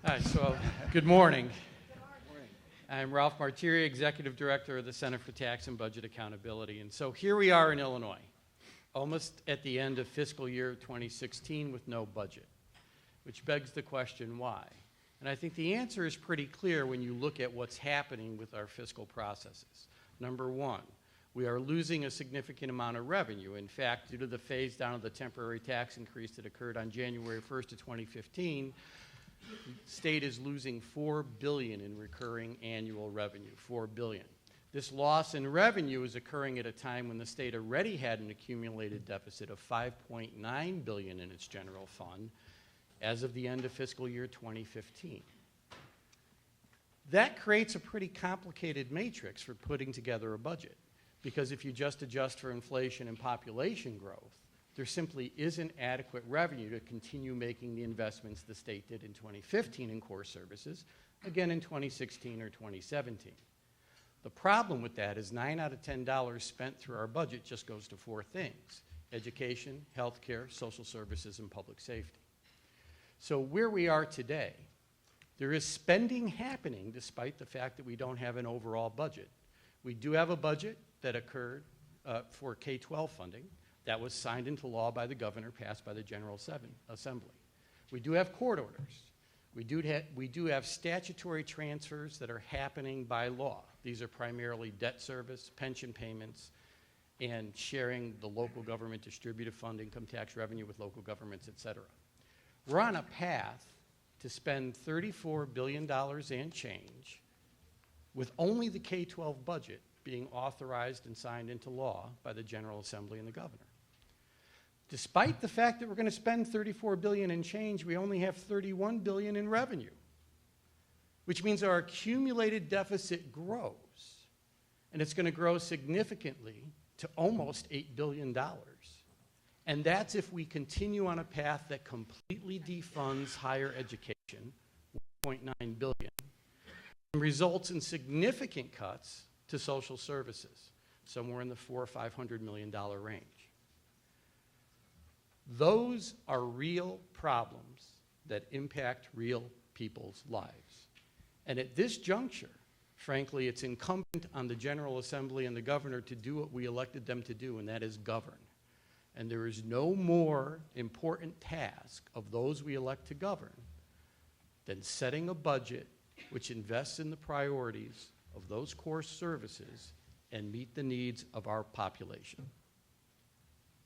Hi, good morning. I'm Ralph Martire, Executive Director of the Center for Tax and Budget Accountability. And so here we are in Illinois, almost at the end of fiscal year 2016 with no budget, which begs the question, why? And I think the answer is pretty clear when you look at what's happening with our fiscal processes. Number one, we are losing a significant amount of revenue. In fact, due to the phase down of the temporary tax increase that occurred on January 1st of 2015, the state is losing $4 billion in recurring annual revenue, $4 billion. This loss in revenue is occurring at a time when the state already had an accumulated deficit of $5.9 billion in its general fund as of the end of fiscal year 2015. That creates a pretty complicated matrix for putting together a budget, because if you just adjust for inflation and population growth, there simply isn't adequate revenue to continue making the investments the state did in 2015 in core services, again in 2016 or 2017. The problem with that is 9 out of $10 spent through our budget just goes to 4 things: education, healthcare, social services, and public safety. So where we are today, there is spending happening despite the fact that we don't have an overall budget. We do have a budget that occurred for K-12 funding. That was signed into law by the governor, passed by the General Assembly. We do have court orders. We do have statutory transfers that are happening by law. These are primarily debt service, pension payments, and sharing the local government distributive fund income tax revenue with local governments, et cetera. We're on a path to spend $34 billion and change with only the K-12 budget being authorized and signed into law by the General Assembly and the governor. Despite the fact that we're going to spend $34 billion and change, we only have $31 billion in revenue, which means our accumulated deficit grows, and it's going to grow significantly to almost $8 billion. And that's if we continue on a path that completely defunds higher education, $1.9 billion, and results in significant cuts to social services, somewhere in the $400 or $500 million range. Those are real problems that impact real people's lives. And at this juncture, frankly, it's incumbent on the General Assembly and the governor to do what we elected them to do, and that is govern. And there is no more important task of those we elect to govern than setting a budget which invests in the priorities of those core services and meet the needs of our population.